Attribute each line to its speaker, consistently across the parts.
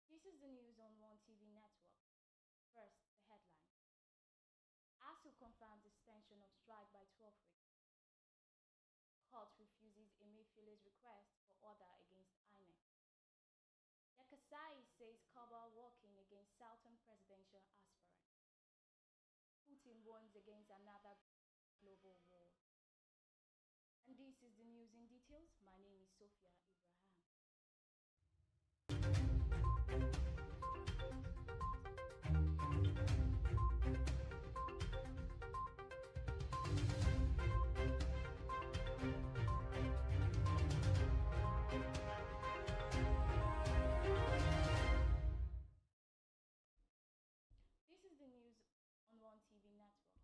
Speaker 1: This is the news on OneTV network. First, the headline. ASU confirms extension of strike by 12 weeks. Court refuses Emefiole's request for order against INEC. Yakasai says cabal working against Southern presidential aspirant. Putin warns against another global war. And this is the news in details. My name is Sophia Ibrahim. This is the news on OneTV network.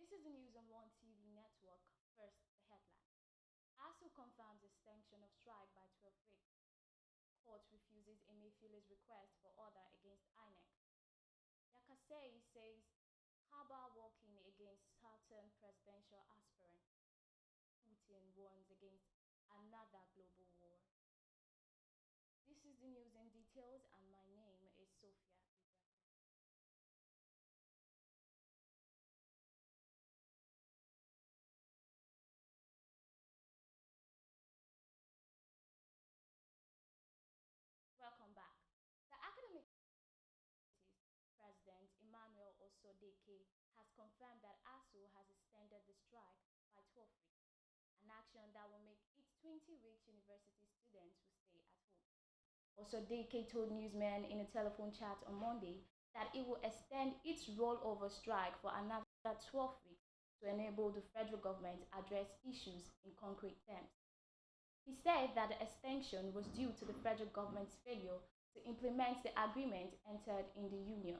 Speaker 1: This is the news on OneTV network. First, the headline. ASU confirms extension of strike by 12 weeks. Court refuses Emefiole's request for order against INEC. Yakasai says cabal working against Southern presidential aspirant. Putin warns against another global war. This is the news in details, and my name is Sophia Ibrahim. Welcome back. The academic President Emmanuel Osodeke has confirmed that ASU has extended the strike by 12 weeks, an action that will make its 20 weeks university students will stay at home. Also, DK told newsmen in a telephone chat on Monday that it will extend its rollover strike for another 12 weeks to enable the federal government address issues in concrete terms. He said that the extension was due to the federal government's failure to implement the agreement entered in the union.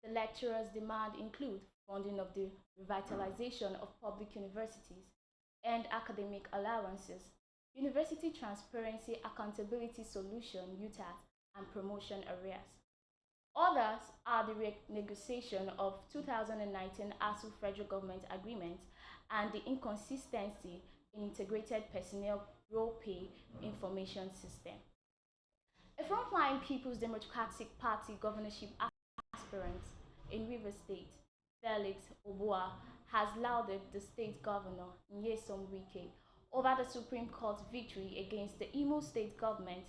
Speaker 1: The lecturers' demand include funding of the revitalization of public universities and academic allowances, University Transparency Accountability Solution (UTAS), and promotion areas. Others are the renegotiation of 2019 ASU federal government agreement and the inconsistency in integrated personnel role pay information system. A frontline People's Democratic Party governorship aspirant in Rivers State, Felix Obua, has lauded the state governor, Nyesom Wike, over the Supreme Court's victory against the Imo State government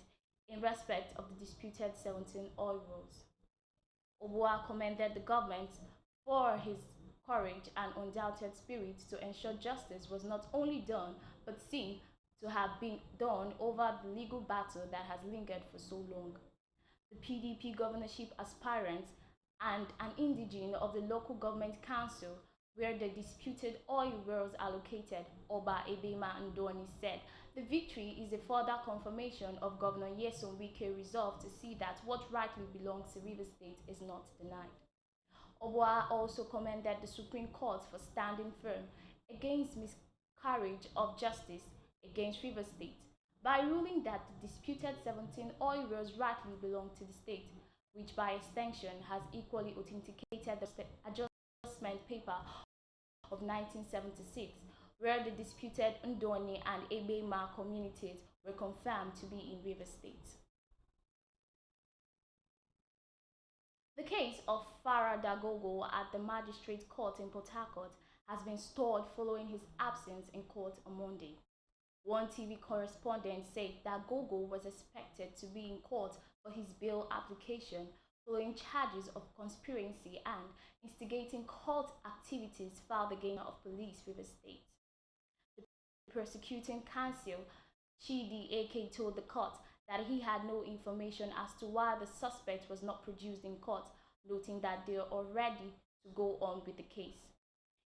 Speaker 1: in respect of the disputed 17 oil wells. Obua commended the government for his courage and undoubted spirit to ensure justice was not only done but seen to have been done over the legal battle that has lingered for so long. The PDP governorship aspirant and an indigene of the local government council where the disputed oil wells are located, Oba Ebema Ndoni, said the victory is a further confirmation of Governor Nyesom Wike's resolve to see that what rightly belongs to Rivers State is not denied. Obua also commended the Supreme Court for standing firm against miscarriage of justice against Rivers State by ruling that the disputed 17 oil wells rightly belong to the state, which by extension has equally authenticated the adjustment paper of 1976, where the disputed Ndoni and Ebema communities were confirmed to be in Rivers State. The case of Farah Dagogo at the Magistrate Court in Port Harcourt has been stalled following his absence in court on Monday. OneTV correspondent said that Gogo was expected to be in court for his bail application following charges of conspiracy and instigating cult activities filed against of police Rivers State. The prosecuting counsel, Chidi AK, told the court that he had no information as to why the suspect was not produced in court, noting that they are ready to go on with the case.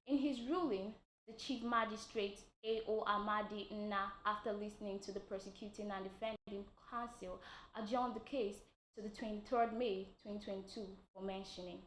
Speaker 1: In his ruling, the Chief Magistrate A.O. Amadi Nna, after listening to the prosecuting and defending counsel, adjourned the case to the 23rd May 2022 for mentioning.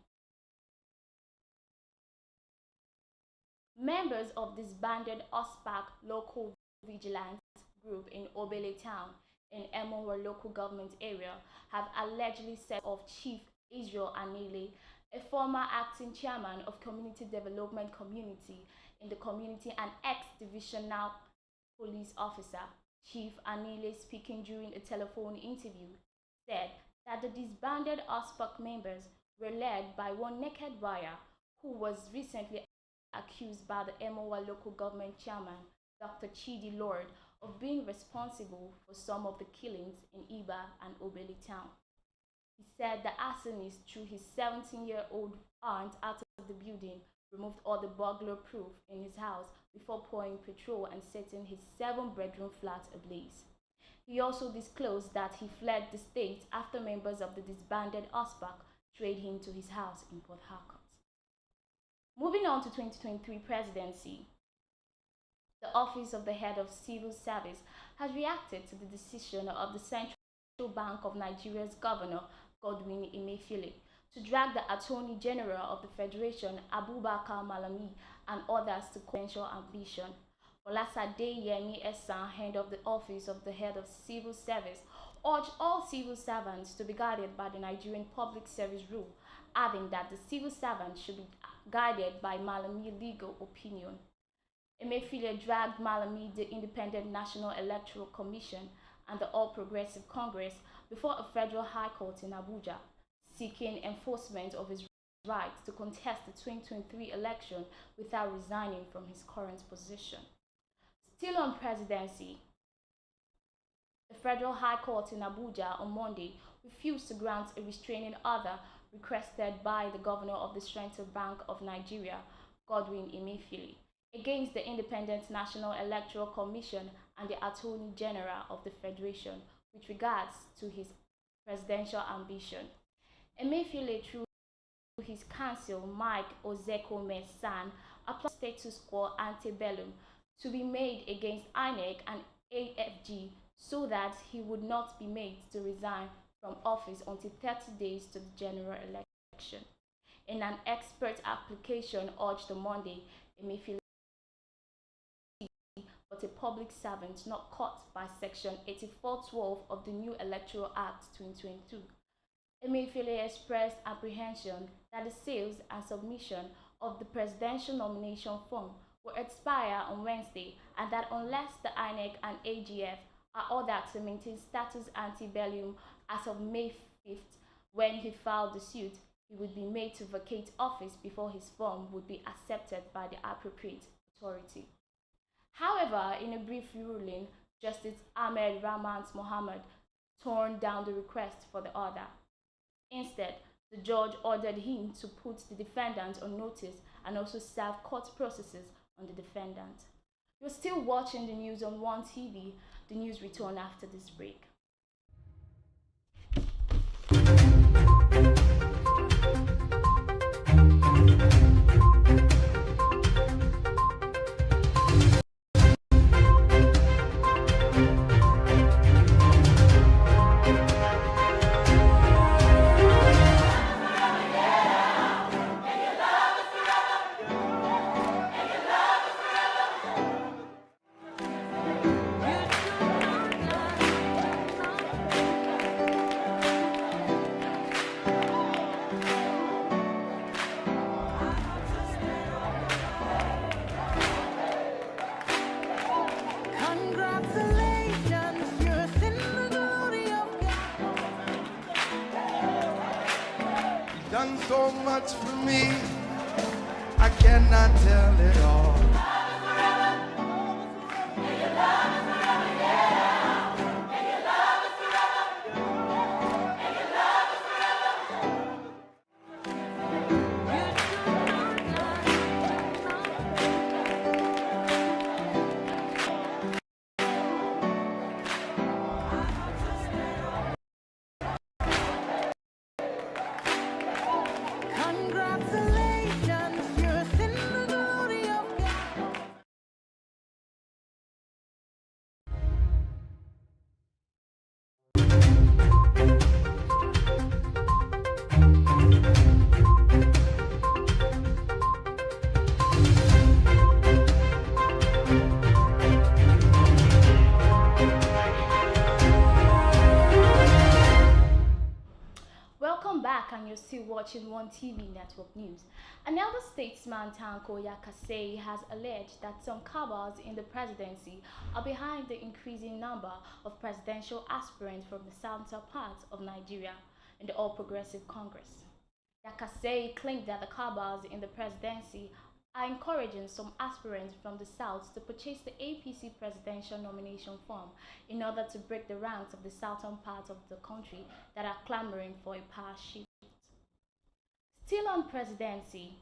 Speaker 1: Members of disbanded OSPAC local vigilance group in Obele town in Emonwa local government area have allegedly set off Chief Israel Anile, a former acting chairman of Community Development Community in the community and ex-divisional police officer. Chief Anile, speaking during a telephone interview, said that the disbanded OSPAC members were led by one naked wire who was recently accused by the Emowa local government chairman, Dr. Chidi Lord, of being responsible for some of the killings in Iba and Obele town. He said the arsonist threw his 17-year-old aunt out of the building, removed all the burglar proof in his house before pouring petrol and setting his 7-bedroom flat ablaze. He also disclosed that he fled the state after members of the disbanded OSPAC trailed him to his house in Port Harcourt. Moving on to 2023 presidency, the Office of the Head of Civil Service has reacted to the decision of the Central Bank of Nigeria's Governor Godwin Emefiele to drag the Attorney General of the Federation, Abubakar Malami, and others to potential ambition. Olasade Yemi Esan, head of the Office of the Head of Civil Service, urged all civil servants to be guided by the Nigerian Public Service Rule, adding that the civil servants should be guided by Malami's legal opinion. Emefiele dragged Malami, the Independent National Electoral Commission, and the All Progressive Congress before a federal high court in Abuja, seeking enforcement of his right to contest the 2023 election without resigning from his current position. Still on presidency, the Federal High Court in Abuja on Monday refused to grant a restraining order requested by the governor of the Central Bank of Nigeria, Godwin Emefiele, against the Independent National Electoral Commission and the Attorney General of the Federation with regards to his presidential ambition. Emefiele, through his counsel, Mike Ozekome-San, applied status quo ante bellum to be made against INEC and AFG so that he would not be made to resign from office until 30 days to the general election. In an expert application urged on Monday, Emefiele, but a public servant not caught by Section 8412 of the new Electoral Act 2022. Emefiele expressed apprehension that the sales and submission of the presidential nomination form will expire on Wednesday and that unless the INEC and AGF are ordered to maintain status ante bellum as of May 5th, when he filed the suit, he would be made to vacate office before his form would be accepted by the appropriate authority. However, in a brief ruling, Justice Ahmed Rahman Mohammed turned down the request for the order. Instead, the judge ordered him to put the defendant on notice and also serve court processes on the defendant. You're still watching the news on OneTV. The news return after this break.
Speaker 2: Done so much for me, I cannot tell it all.
Speaker 1: Welcome back, and you're still watching OneTV Network News. Another statesman, Tanko Yakasei, has alleged that some cabals in the presidency are behind the increasing number of presidential aspirants from the southern part of Nigeria in the All Progressive Congress. Yakasei claimed that the cabals in the presidency are encouraging some aspirants from the south to purchase the APC presidential nomination form in order to break the ranks of the southern part of the country that are clamoring for a power shift. Still on presidency,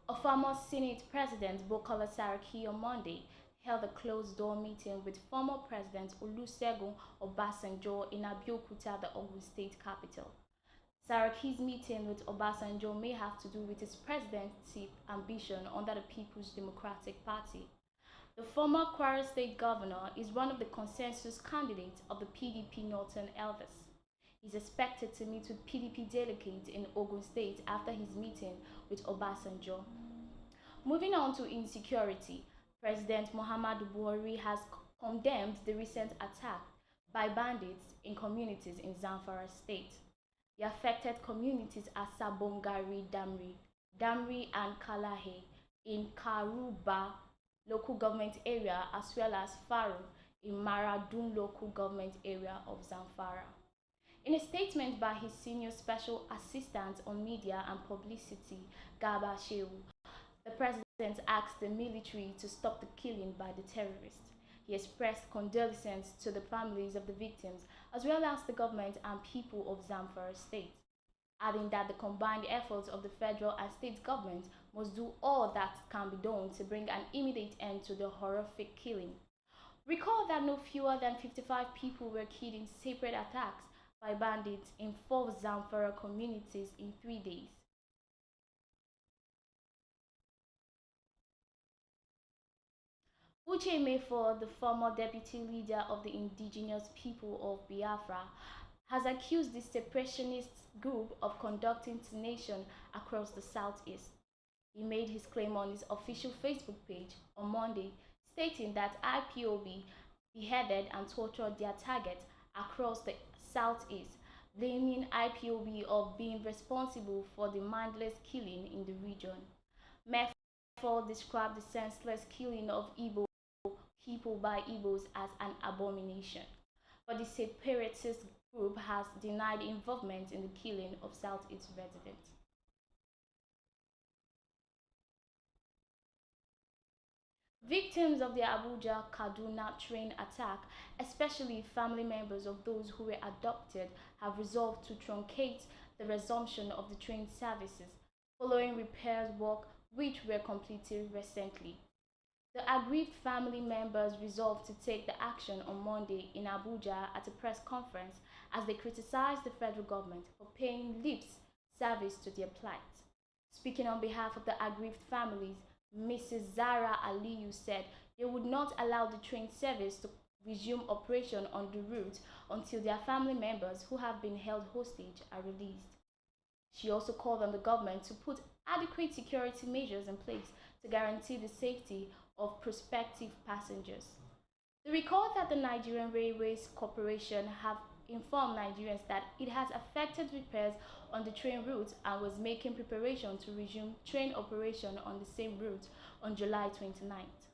Speaker 1: a former Senate President, Bukola Saraki, on Monday held a closed-door meeting with former President Olusegun Obasanjo in Abeokuta, the Ogun State capital. Saraki's meeting with Obasanjo may have to do with his presidency ambition under the People's Democratic Party. The former Kwara State governor is one of the consensus candidates of the PDP Northern Elvis. He's expected to meet with PDP delegates in Ogun State after his meeting with Obasanjo. Moving on to insecurity, President Muhammadu Buhari has condemned the recent attack by bandits in communities in Zamfara State. The affected communities are Sabongari Damri and Kalahe in Karuba local government area, as well as Faru in Maradun local government area of Zamfara. In a statement by his senior special assistant on media and publicity, Garba Shehu, the president asked the military to stop the killing by the terrorists. He expressed condolences to the families of the victims, as well as the government and people of Zamfara State. adding that the combined efforts of the federal and state governments must do all that can be done to bring an immediate end to the horrific killing. Recall that no fewer than 55 people were killed in separate attacks by bandits in 4 Zamfara communities in 3 days. Uche Mefo, the former deputy leader of the indigenous people of Biafra, has accused the separatist group of conducting termination across the southeast. He made his claim on his official Facebook page on Monday, stating that IPOB beheaded and tortured their targets across the southeast, blaming IPOB of being responsible for the mindless killing in the region. Mefo described the senseless killing of Igbo people by Igbos as an abomination, but the separatist group has denied involvement in the killing of Southeast residents. Victims of the Abuja-Kaduna train attack, especially family members of those who were abducted, have resolved to truncate the resumption of the train services following repairs work which were completed recently. The aggrieved family members resolved to take the action on Monday in Abuja at a press conference as they criticized the federal government for paying lip service to their plight. Speaking on behalf of the aggrieved families, Mrs. Zara Aliyu said they would not allow the train service to resume operation on the route until their family members who have been held hostage are released. She also called on the government to put adequate security measures in place to guarantee the safety of prospective passengers. They recalled that the Nigerian Railways Corporation have informed Nigerians that it has effected repairs on the train route and was making preparation to resume train operation on the same route on July 29th.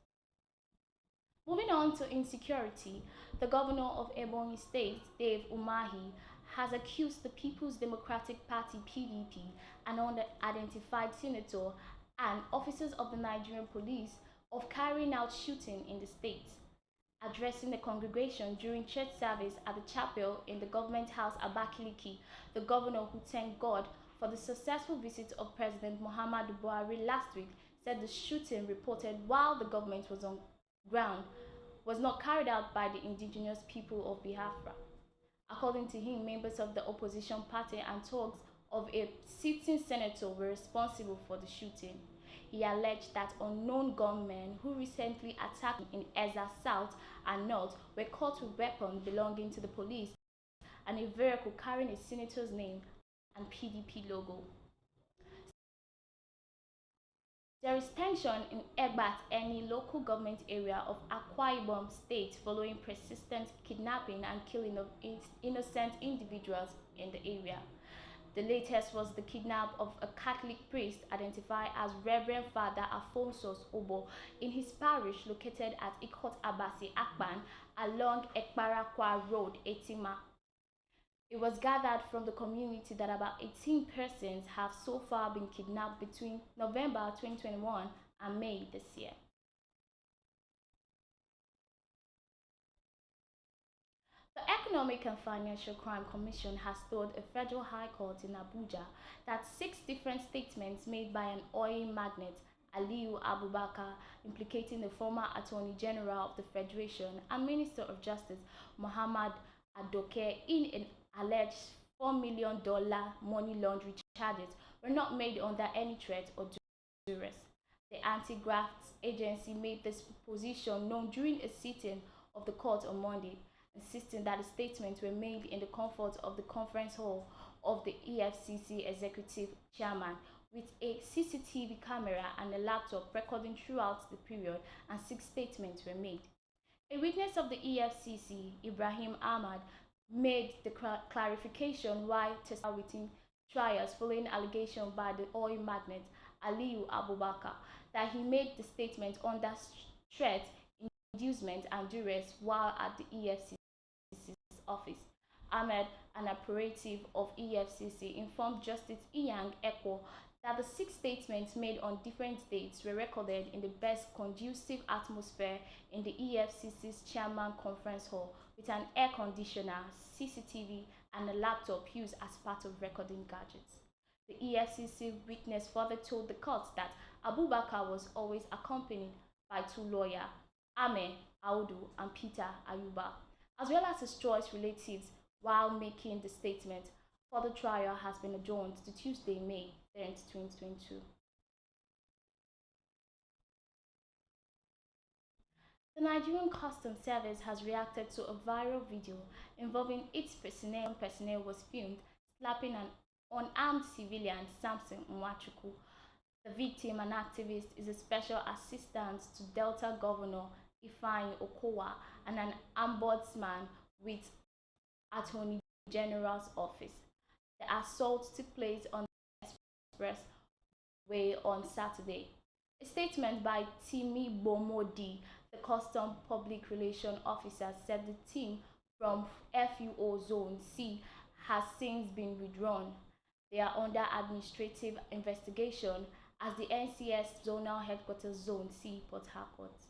Speaker 1: Moving on to insecurity, the governor of Ebonyi State, Dave Umahi, has accused the People's Democratic Party (PDP) and unidentified senator and officers of the Nigerian police of carrying out shooting in the state. Addressing the congregation during church service at the chapel in the government house Abakaliki, the governor, who thanked God for the successful visit of President Muhammadu Buhari last week, said the shooting reported while the government was on ground was not carried out by the indigenous people of Biafra. According to him, members of the opposition party and thugs of a sitting senator were responsible for the shooting. He alleged that unknown gunmen who recently attacked in Ezza South and North were caught with weapons belonging to the police and a vehicle carrying a senator's name and PDP logo. There is tension in Egbat, any local government area of Akwa Ibom State, following persistent kidnapping and killing of innocent individuals in the area. The latest was the kidnap of a Catholic priest identified as Reverend Father Afonso Obo in his parish located at Ikot Abasi Akpan along Ekparakwa Road, Etima. It was gathered from the community that about 18 persons have so far been kidnapped between November 2021 and May this year. The Economic and Financial Crime Commission has told a federal high court in Abuja that 6 different statements made by an oil magnate, Aliyu Abubakar, implicating the former Attorney General of the Federation and Minister of Justice, Muhammad Adoke, in an alleged $4 million money laundering charges were not made under any threat or duress. The Anti-Graft Agency made this position known during a sitting of the court on Monday, insisting that the statements were made in the comfort of the conference hall of the EFCC executive chairman, with a CCTV camera and a laptop recording throughout the period, and 6 statements were made. A witness of the EFCC, Ibrahim Ahmad, made the clarification while testifying within trials following allegation by the oil magnate Aliyu Abubakar that he made the statement under threat, inducement and duress while at the EFCC's office. Ahmed, an operative of EFCC, informed Justice Iyang Ekwo that the 6 statements made on different dates were recorded in the best conducive atmosphere in the EFCC's chairman conference hall with an air conditioner, CCTV and a laptop used as part of recording gadgets. The EFCC witness further told the court that Abubakar was always accompanied by two lawyers, Ame Audu and Peter Ayuba, as well as his choice relatives while making the statement. Further trial has been adjourned to Tuesday, May 10th, 2022. The Nigerian Customs Service has reacted to a viral video involving its personnel was filmed slapping an unarmed civilian, Samson Nwachukwu. The victim, an activist, is a special assistant to Delta Governor Ifeanyi Okowa and an ombudsman with Attorney General's office. The assault took place on the expressway on Saturday. A statement by Timi Bomodi, the Custom Public Relations Officer, said the team from FUO Zone C has since been withdrawn. They are under administrative investigation as the NCS Zonal Headquarters Zone C, Port Harcourt.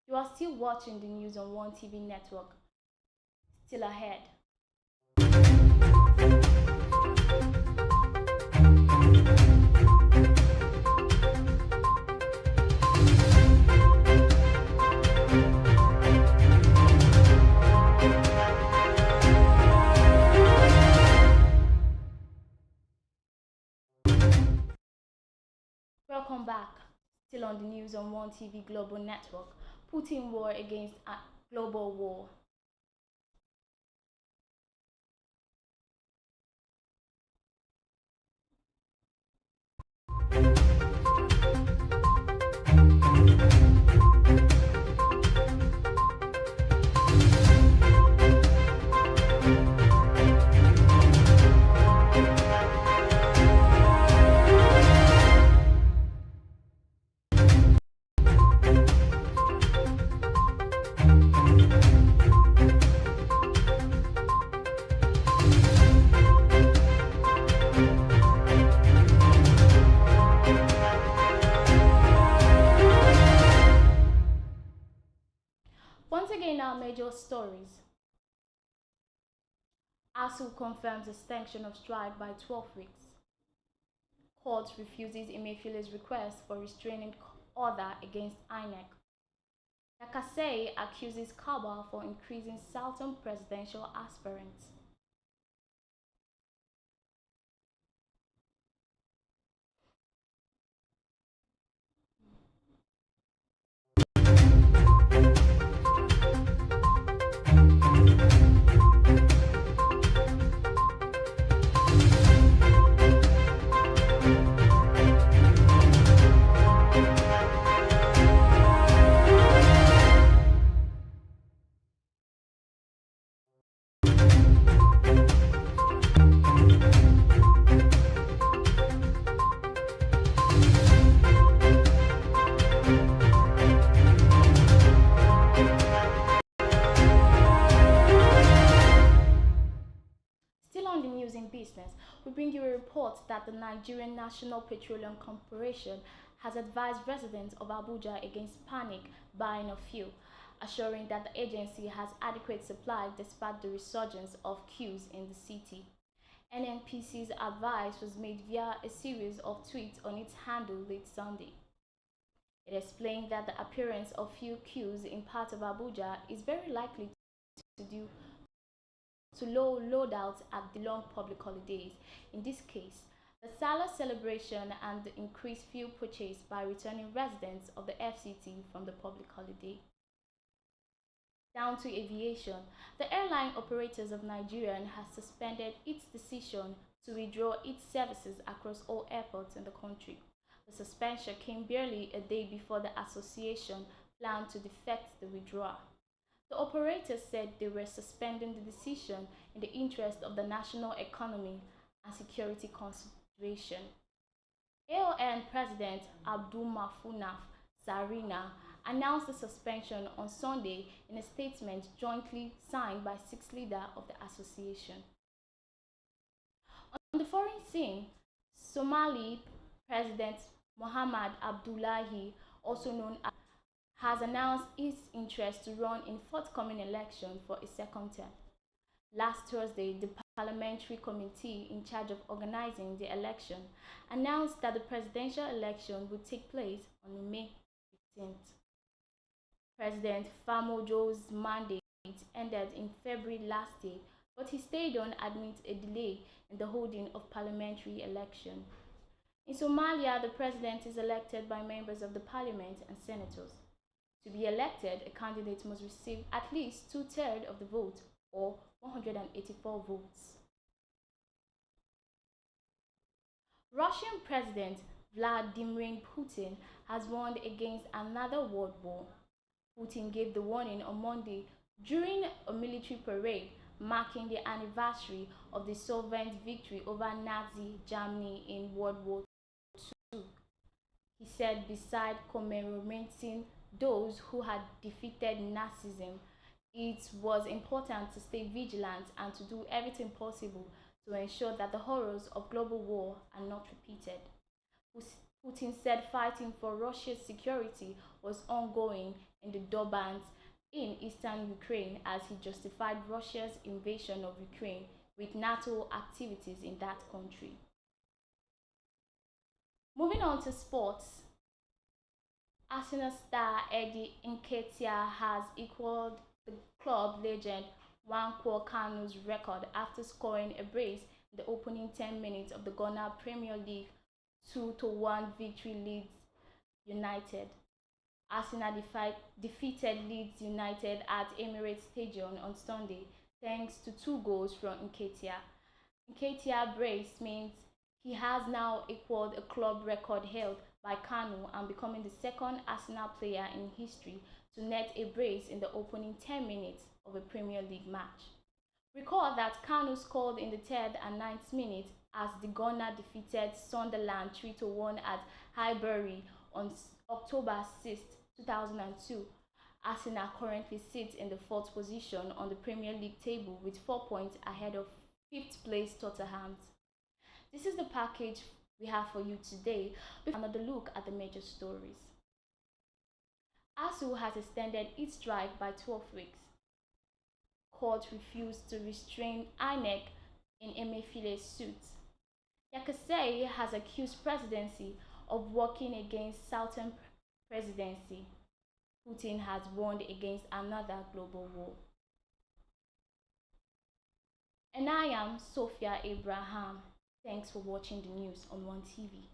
Speaker 1: You are still watching the news on OneTV network. Still ahead. Welcome back. Still on the news on OneTV Global Network. Putin war against a global war. Once again, our major stories. ASU confirms extension of strike by 12 weeks. Court refuses Emefiele's request for restraining order against INEC. Nakasei accuses Kaba for increasing Southern presidential aspirants. Business, we bring you a report that the Nigerian National Petroleum Corporation has advised residents of Abuja against panic buying of fuel, assuring that the agency has adequate supply despite the resurgence of queues in the city. NNPC's advice was made via a series of tweets on its handle late Sunday. It explained that the appearance of fuel queues in part of Abuja is very likely to due to low loadouts at the long public holidays. In this case, the Salah celebration and the increased fuel purchase by returning residents of the FCT from the public holiday. Down to aviation, the Airline Operators of Nigeria has suspended its decision to withdraw its services across all airports in the country. The suspension came barely a day before the association planned to defect the withdrawal. The operators said they were suspending the decision in the interest of the national economy and security consideration. AON President Abdul Mafunaf Sarina announced the suspension on Sunday in a statement jointly signed by 6 leaders of the association. On the foreign scene, Somali President Mohamed Abdullahi, also known as, has announced its interest to run in forthcoming election for a second term. Last Thursday, the parliamentary committee in charge of organizing the election, announced that the presidential election would take place on May 15th. President Famojo's mandate ended in February last year, but he stayed on amid a delay in the holding of parliamentary election. In Somalia, the president is elected by members of the parliament and senators. To be elected, a candidate must receive at least two-thirds of the vote, or 184 votes. Russian President Vladimir Putin has warned against another world war. Putin gave the warning on Monday during a military parade marking the anniversary of the Soviet victory over Nazi Germany in World War II. He said, beside commemorating those who had defeated Nazism, it was important to stay vigilant and to do everything possible to ensure that the horrors of global war are not repeated. Putin said fighting for Russia's security was ongoing in the Donbas in eastern Ukraine as he justified Russia's invasion of Ukraine with NATO activities in that country. Moving on to sports, Arsenal star Eddie Nketiah has equaled the club legend Nwankwo Kanu's record after scoring a brace in the opening 10 minutes of the Ghana Premier League 2-1 victory Leeds United. Arsenal defeated Leeds United at Emirates Stadium on Sunday thanks to 2 goals from Nketiah. Nketiah's brace means he has now equaled a club record held by Kanu and becoming the second Arsenal player in history to net a brace in the opening 10 minutes of a Premier League match. Recall that Kanu scored in the 3rd and 9th minutes as the Gunner defeated Sunderland 3-1 at Highbury on October 6, 2002. Arsenal currently sits in the 4th position on the Premier League table with 4 points ahead of 5th place Tottenham. This is the package we have for you today. Another look at the major stories. ASU has extended its strike by 12 weeks. Court refused to restrain INEC in Emefile suit. Yakasei has accused presidency of working against Southern presidency. Putin has warned against another global war. And I am Sophia Abraham. Thanks for watching the news on OneTV.